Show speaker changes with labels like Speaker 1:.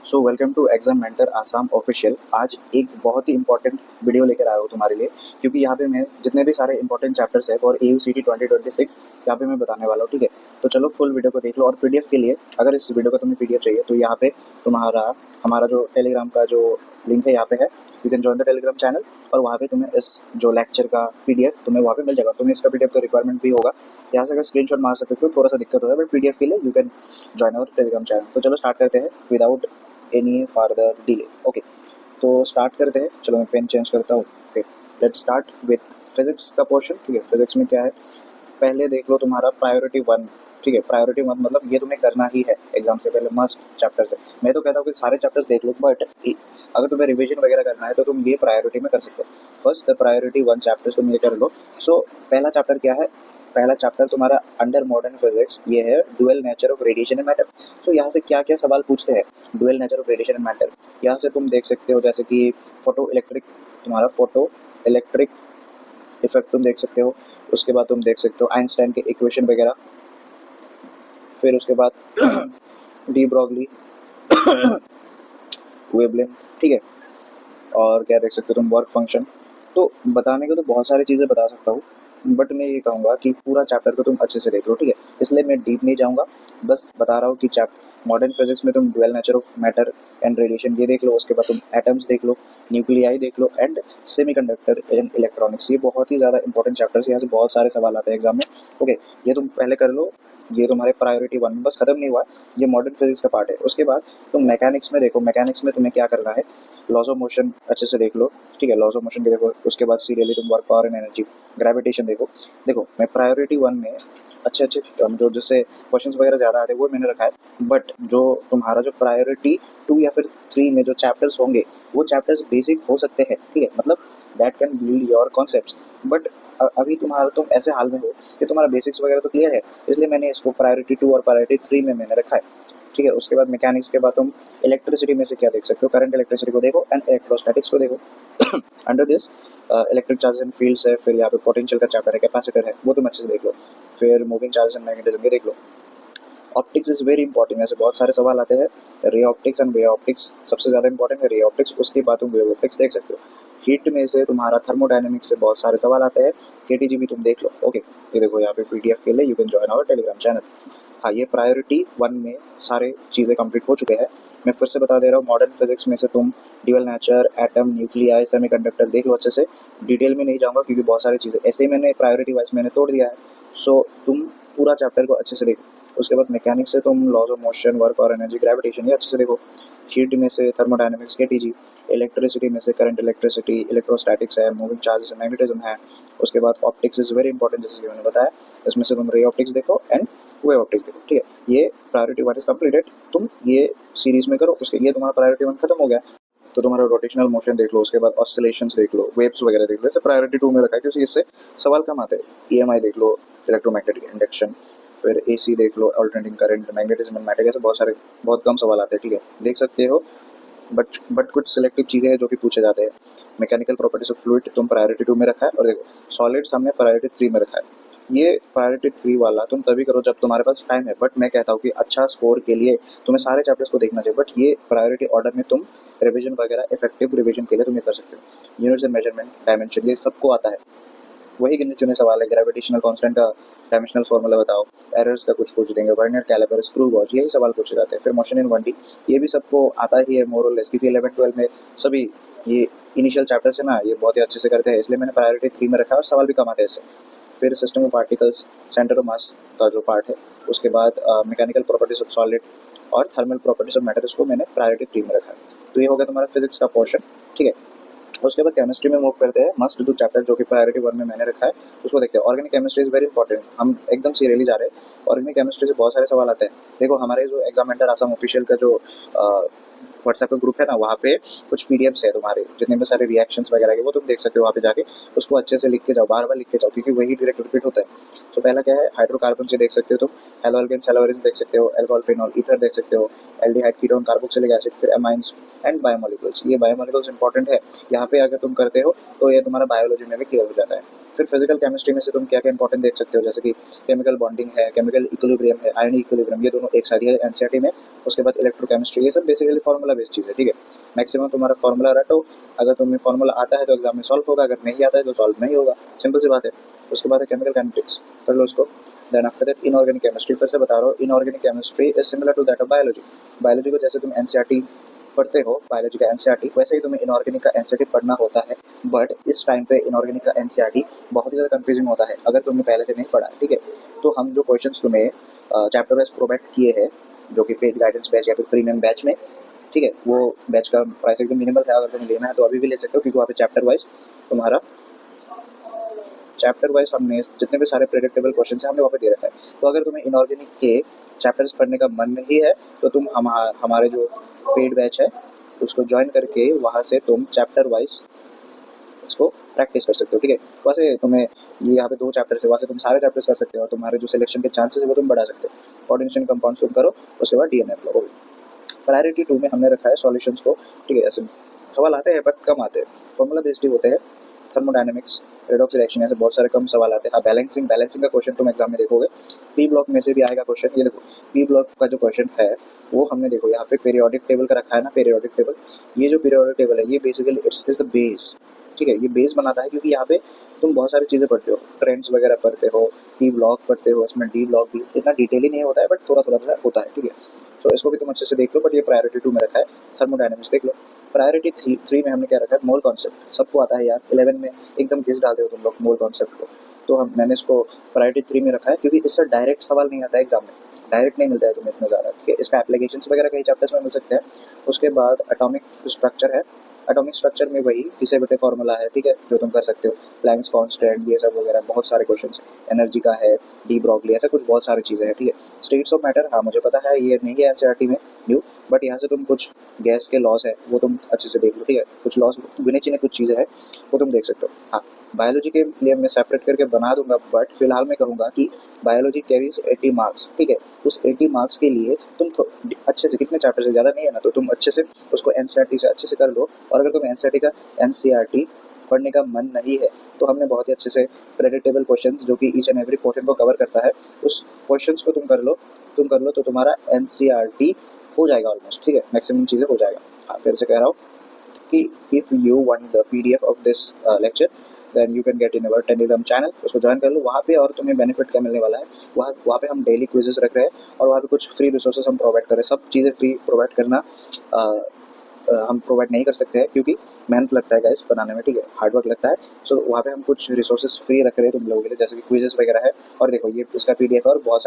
Speaker 1: So welcome to exam mentor Assam official. आज एक बहुत ही इंपॉर्टेंट वीडियो लेकर आया हूँ तुम्हारे लिए, क्योंकि यहाँ पे मैं जितने भी सारे इंपॉर्टेंट चैप्टर्स है फॉर AUCT 2026 यहाँ पे मैं बताने वाला हूँ। ठीक है, तो चलो फुल वीडियो को देख लो। और पीडीएफ के लिए, अगर इस वीडियो का तुम्हें पीडीएफ चाहिए तो यहाँ पे तुम्हारा हमारा जो टेलीग्राम का जो लिंक है यहाँ पे है, you can join the Telegram channel. और वहाँ पे तुम्हें इस जो लेक्चर का पीडीएफ तुम्हें वहाँ पे मिल जाएगा। तुम्हें इसका पीडीएफ का रिक्वायरमेंट भी होगा, यहाँ से अगर स्क्रीनशॉट मार सकते हो थोड़ा सा दिक्कत होगा, बट पीडीएफ के लिए you can join our Telegram channel. तो चलो स्टार्ट करते हैं without any further delay. Okay, तो स्टार्ट करते हैं। चलो मैं पेन चेंज करता हूँ। Okay, let's start with physics का पोर्शन। ठीक है, फिजिक्स में क्या है, पहले देख लो तुम्हारा प्रायोरिटी 1। ठीक है, प्रायोरिटी 1 मतलब ये तुम्हें करना ही है एग्जाम से पहले, मस्ट चैप्टर से। मैं तो कहता हूँ कि सारे चैप्टर्स देख लो, बट अगर तुम्हें रिवीजन वगैरह करना है तो तुम ये प्रायोरिटी में कर सकते हो। फर्स्ट द प्रायोरिटी 1 चैप्टर तुम ये कर लो। सो पहला चैप्टर क्या है, पहला चैप्टर तुम्हारा अंडर मॉडर्न फिजिक्स ये है, dual nature of radiation and matter. तो यहाँ से क्या क्या सवाल पूछते हैं, dual nature of radiation and matter. यहाँ से तुम देख सकते हो जैसे कि फोटो इलेक्ट्रिक, तुम्हारा फोटो इलेक्ट्रिक इफेक्ट तुम देख सकते हो। उसके बाद तुम देख सकते हो आइंस्टाइन के इक्वेशन वगैरह। फिर उसके बाद डी ब्रॉगली वेवलेंथ। ठीक है, और क्या देख सकते हो तुम, वर्क फंक्शन। तो बताने को तो बहुत सारी चीज़ें बता सकता हूँ, बट मैं ये कहूँगा कि पूरा चैप्टर को तुम अच्छे से देख लो। ठीक है, इसलिए मैं डीप नहीं जाऊँगा, बस बता रहा हूँ कि मॉडर्न फिजिक्स में तुम dual nature of matter and radiation ये देख लो। उसके बाद तुम एटम्स देख लो, न्यूक्लियाई देख लो, एंड सेमीकंडक्टर एंड इलेक्ट्रॉनिक्स। ये बहुत ही ज़्यादा इंपॉर्टेंट चैप्टर्स, यहाँ से बहुत सारे सवाल आते हैं एग्जाम में। ओके, ये तुम पहले कर लो। ये तुम्हारे प्रायोरिटी 1 बस खत्म नहीं हुआ, ये मॉडर्न फिजिक्स का पार्ट है। उसके बाद तुम मैकेनिक्स में देखो, मैकेनिक्स में तुम्हें क्या करना है, लॉज ऑफ मोशन अच्छे से देख लो। ठीक है, लॉज ऑफ मोशन के देखो। उसके बाद सीरियली तुम work, power and energy, gravitation देखो। देखो मैं प्रायोरिटी 1 में अच्छे अच्छे जो जिससे क्वेश्चंस वगैरह ज़्यादा आते हैं वो मैंने रखा है, बट जो तुम्हारा जो प्रायोरिटी 2 या फिर 3 में जो चैप्टर्स होंगे वो चैप्टर्स बेसिक हो सकते हैं। ठीक है, मतलब that can build your concepts, but अभी तुम ऐसे हाल में हो कि तुम्हारा बेसिक्स वगैरह तो क्लियर है, इसलिए मैंने इसको प्रायोरिटी 2 और प्रायोरिटी 3 में मैंने रखा है। ठीक है, उसके बाद मैकेनिक्स के बाद तुम इलेक्ट्रिसिटी में से क्या देख सकते हो, करंट इलेक्ट्रिसिटी को देखो एंड इलेक्ट्रोस्टैटिक्स को देखो। Under this electric charges and fields है, फिर यहाँ पे पोटेंशियल का चैप्टर है, कैपेसिटर है, वो तुम अच्छे से देख लो। फिर मूविंग चार्जेस एंड मैग्नेटिज्म ये देख लो। ऑप्टिक्स इज वेरी इंपॉर्टेंट, ऐसे बहुत सारे सवाल आते हैं। Ray optics and way optics सबसे ज़्यादा इंपॉर्टेंट है, रे ऑप्टिक्स। उसके बाद तुम वेव ऑप्टिक्स देख सकते हो। हीट में से तुम्हारा थर्मोडायनेमिक्स से बहुत सारे सवाल आते हैं, केटीजी भी तुम देख लो। ओके, ये देखो यहाँ पे पीडीएफ के लिए you can join our Telegram channel. हाँ, ये प्रायोरिटी 1 में सारे चीज़ें कंप्लीट हो चुके हैं। मैं फिर से बता दे रहा हूँ, मॉडर्न फिजिक्स में से तुम dual nature, atom, nuclei, semiconductor देख लो अच्छे से। डिटेल में नहीं जाऊँगा क्योंकि बहुत सारी चीज़ें ऐसे ही मैंने प्रायोरिटी वाइज मैंने तोड़ दिया है। सो तुम पूरा चैप्टर को अच्छे से देखो। उसके बाद मैकेनिक्स से तुम लॉज ऑफ मोशन, वर्क और एनर्जी, ग्रेविटेशन ये अच्छे से देखो। हीट में से थर्मोडायनेमिक्स, केटीजी। इलेक्ट्रिसिटी में से करंट इलेक्ट्रिसिटी, इलेक्ट्रोस्टैटिक्स है, मूविंग चार्जेस एंड मैग्नेटिज्म है। उसके बाद ऑप्टिक्स इज वेरी इंपॉर्टेंट, जैसे कि मैंने बताया। इसमें से तुम रे ऑप्टिक्स देखो एंड वेव ऑप्टिक्स देखो। ठीक है, ये प्रायोरिटी 1 इज कंप्लीटेड। तुम ये सीरीज में करो। उसके ये तुम्हारा प्रायोरिटी 1 खत्म हो गया, तो तुम्हारा रोटेशनल मोशन देख लो। उसके बाद ऑसिलेशंस देख लो, वेव्स वगैरह देख लो। इसे प्रायोरिटी 2 में रखा है क्योंकि इससे सवाल कम आते हैं। ईएमआई देख लो, इलेक्ट्रोमैग्नेटिक इंडक्शन। फिर एसी देख लो, alternating current, magnetism and matter, ऐसे बहुत कम सवाल आते हैं। ठीक है, देख सकते हो, बट कुछ सिलेक्टिव चीज़ें हैं जो कि पूछे जाते हैं। मैकेनिकल प्रॉपर्टीज ऑफ फ्लूइड तुम प्रायोरिटी 2 में रखा है, और देखो सॉलिड्स हमने प्रायोरिटी 3 में रखा है। ये प्रायोरिटी 3 वाला तुम तभी करो जब तुम्हारे पास टाइम है, बट मैं कहता हूँ कि अच्छा स्कोर के लिए तुम्हें सारे चैप्टर्स को देखना चाहिए, बट ये प्रायोरिटी ऑर्डर में तुम रिवीजन वगैरह, इफेक्टिव रिवीजन के लिए तुम ये कर सकते हो। यूनिट्स एंड मेजरमेंट, डायमेंशन, ये सबको आता है। वही गिने चुने सवाल है। ग्रेविटेशनल कांस्टेंट का डायमेंशनल फॉर्मूला बताओ, एरर्स का कुछ पूछ देंगे, वर्नियर कैलिपर, स्क्रू गॉज, यही सवाल पूछे जाते हैं। फिर मोशन इन 1D ये भी सबको आता ही है मोर और लेस, क्योंकि 11-12 में सभी ये इनिशियल चैप्टर्स है ना, ये बहुत ही अच्छे से करते हैं, इसलिए मैंने प्रायोरिटी 3 में रखा है और सवाल भी कम आते हैं इससे। फिर system of particles, centre of mass का जो पार्ट है। उसके बाद मैकेनिकल प्रॉपर्टीज ऑफ सॉलिड और थर्मल प्रॉपर्टीज ऑफ मैटर, इसको मैंने प्रायोरिटी 3 में रखा है। तो ये हो गया तुम्हारा फिजिक्स का पोर्शन। ठीक है, उसके बाद केमिस्ट्री में मूव करते हैं। मस्ट डू चैप्टर जो कि प्रायोरिटी 1 में मैंने रखा है, उसको देखते हैं। Organic chemistry is very important, हम एकदम सीरियसली जा रहे हैं। ऑर्गेनिक केमिस्ट्री से बहुत सारे सवाल आते हैं। देखो हमारे जो एग्जामिनेटर आसाम ऑफिशियल का जो व्हाट्सएप का ग्रुप है ना, वहाँ पे कुछ पीडीएफ्स है तुम्हारे, जितने भी सारे रिएक्शंस वगैरह के, वो तुम देख सकते हो वहाँ पे जाके। उसको अच्छे से लिख के जाओ, बार बार लिख के जाओ, क्योंकि वही डायरेक्ट रिपीट होता है। तो पहला क्या है, हाइड्रोकार्बन से देख सकते हो तुम, हेलो एल्केन, सेलोरेंस देख सकते हो, एल्कोहल, फिनॉल, ईथर देख सकते हो, एल्डिहाइड, कीटोन, कार्बोक्सिलिक एसिड, फिर एमाइंस, एंड बायोमोलिकुल्स। ये बायोमोलिकुल्स इंपॉर्टेंट है, यहाँ पे अगर तुम करते हो तो ये तुम्हारा बायोलॉजी में भी क्लियर हो जाता है। फिर फिजिकल केमिस्ट्री में से तुम क्या क्या इंपॉर्टेंट देख सकते हो, जैसे कि केमिकल बॉन्डिंग है, केमिकल इक्विलिब्रियम है, आयनिक इक्विलिब्रियम, ये दोनों एक साथ ही है एनसीईआरटी में। उसके बाद इलेक्ट्रोकेमिस्ट्री, ये सब बेसिकली फार्मूला बेस्ड चीज़ है, ठीक है। मैक्सिमम तुम्हारा फार्मूला रटो, अगर तुम्हें फार्मूला आता है तो एग्जाम में सॉल्व होगा, अगर नहीं आता है तो सॉल्व नहीं होगा, सिंपल सी बात है। उसके बाद है केमिकल काइनेटिक्स, कर लो उसको। Then after that inorganic chemistry, फिर से बता रहा हूँ, inorganic chemistry is similar to that of biology. Biology को जैसे तुम एनसीईआरटी पढ़ते हो, बायोलॉजी का एनसीईआरटी, वैसे ही तुम्हें इनऑर्गेनिक का एनसीईआरटी पढ़ना होता है। बट इस टाइम पे इनऑर्गेनिक का एनसीईआरटी बहुत ही ज़्यादा कंफ्यूजिंग होता है अगर तुमने पहले से नहीं पढ़ा है, ठीक है। तो हम जो क्वेश्चंस तुम्हें चैप्टर वाइज प्रोवाइड किए हैं, जो कि पेड गाइडेंस बैच या फिर प्रीमियम बैच में, ठीक है, वो बैच का प्राइस एकदम मिनिमल है। अगर तुम्हें लेना है तो अभी भी ले सकते हो, क्योंकि वहाँ पे चैप्टर वाइज तुम्हारा चैप्टर वाइज हमने जितने भी सारे प्रेडिक्टेबल क्वेश्चन है हमने वहाँ पे दे रखा है। तो अगर तुम्हें इनऑर्गेनिक के चैप्टर्स पढ़ने का मन नहीं है तो तुम हमारे जो पेड बैच है उसको ज्वाइन करके वहाँ से तुम चैप्टर वाइज इसको प्रैक्टिस कर सकते हो, ठीक है। वहाँ से तुम्हें ये यहाँ पे 2 चैप्टर्स है, वहाँ से तुम सारे चैप्टर्स कर सकते हो और तुम्हारे जो सिलेक्शन के चांसेस है वो तुम बढ़ा सकते हो। कोऑर्डिनेशन कंपाउंड्स तुम करो, उसके बाद डीएनएफ लो। प्रायोरिटी 2 में हमने रखा है सॉल्यूशंस को, ठीक है। ऐसे सवाल आते हैं बट कम आते हैं, फॉर्मूला बेस्ड ही होते हैं। थर्मोडायनेमिक्स, रेडॉक्स रिएक्शन, ऐसे बहुत सारे कम सवाल आते हैं। हाँ, बैलेंसिंग का क्वेश्चन तुम एग्जाम में देखोगे, पी ब्लॉक में से भी आएगा क्वेश्चन। ये देखो, पी ब्लॉक का जो क्वेश्चन है वो हमने देखो यहाँ पे पीरियोडिक टेबल का रखा है ना, पीरियोडिक टेबल। ये जो पीरियोडिक टेबल है ये basically it's is the base, ठीक है। ये बेस बनाता है क्योंकि यहाँ पे तुम बहुत सारी चीज़ें पढ़ते हो, ट्रेंड्स वगैरह पढ़ते हो, पी ब्लॉक पढ़ते हो, इसमें डी ब्लॉक भी इतना डिटेल ही नहीं होता है बट थोड़ा थोड़ा सा होता है, ठीक है। तो इसको भी तुम अच्छे से देख लो, बट ये प्रायोरिटी 2 में रखा है। थर्मोडायनेमिक्स देख लो। प्रायोरिटी 3 में हमने क्या रखा है, मोल कॉन्सेप्ट। सबको आता है यार, 11 में एकदम घिस डालते हो तुम लोग मोल कॉन्सेप्ट को। तो मैंने इसको प्रायोरिटी 3 में रखा है क्योंकि इससे डायरेक्ट सवाल नहीं आता है एग्जाम में, डायरेक्ट नहीं मिलता है तुम्हें इतना ज़्यादा, ठीक है। इसका एप्लीकेशंस वगैरह कई चैप्टर्स में मिल सकते हैं। उसके बाद एटॉमिक स्ट्रक्चर है, एटॉमिक स्ट्रक्चर में वही किसे बटे फार्मूला है, ठीक है, जो तुम कर सकते हो। प्लैंक्स कांस्टेंट, ये सब वगैरह बहुत सारे क्वेश्चन है। एनर्जी का है, डी ब्रॉगली, ऐसा कुछ बहुत सारी चीज़ें हैं, ठीक है। स्टेट्स ऑफ मैटर, हाँ मुझे पता है ये नहीं है एनसीईआरटी में न्यू, बट यहाँ से तुम कुछ गैस के लॉस है वो तुम अच्छे से देख लो, ठीक है। कुछ लॉस गिने चुने कुछ चीज़ें हैं वो तुम देख सकते हो। हाँ, बायोलॉजी के लिए मैं सेपरेट करके बना दूंगा, बट फिलहाल मैं कहूँगा कि बायोलॉजी कैरीज 80 मार्क्स, ठीक है। उस 80 मार्क्स के लिए तुम अच्छे से, कितने चैप्टर से ज़्यादा नहीं है ना, तो तुम अच्छे से उसको एनसीईआरटी से अच्छे से कर लो। और अगर तुम एनसीईआरटी पढ़ने का मन नहीं है तो हमने बहुत ही अच्छे से प्रेडिक्टेबल क्वेश्चंस, जो कि ईच एंड एवरी पोर्शन को कवर करता है, उस क्वेश्चंस को तुम कर लो तो तुम्हारा एनसीईआरटी हो जाएगा ऑलमोस्ट, ठीक है। मैक्सिमम चीज़ें हो जाएगा। हाँ, फिर से कह रहा हूँ कि if you want the PDF of this lecture then you can get in our Telegram channel, उसको ज्वाइन कर लो वहाँ पे। और तुम्हें बेनिफिट क्या मिलने वाला है, वहाँ पे हम डेली क्विजेस रख रहे हैं और वहाँ पे कुछ फ्री रिसोर्सेज हम प्रोवाइड कर रहे हैं। सब चीज़ें फ्री प्रोवाइड करना हम प्रोवाइड नहीं कर सकते हैं क्योंकि मेहनत लगता है गाइस बनाने में, ठीक है, हार्ड वर्क लगता है। सो वहाँ पे हम कुछ रिसोर्सेज फ्री रख रहे हैं तुम लोगों के लिए, जैसे कि क्विजेस वगैरह है। और देखो ये इसका पीडीएफ है और बहुत सारे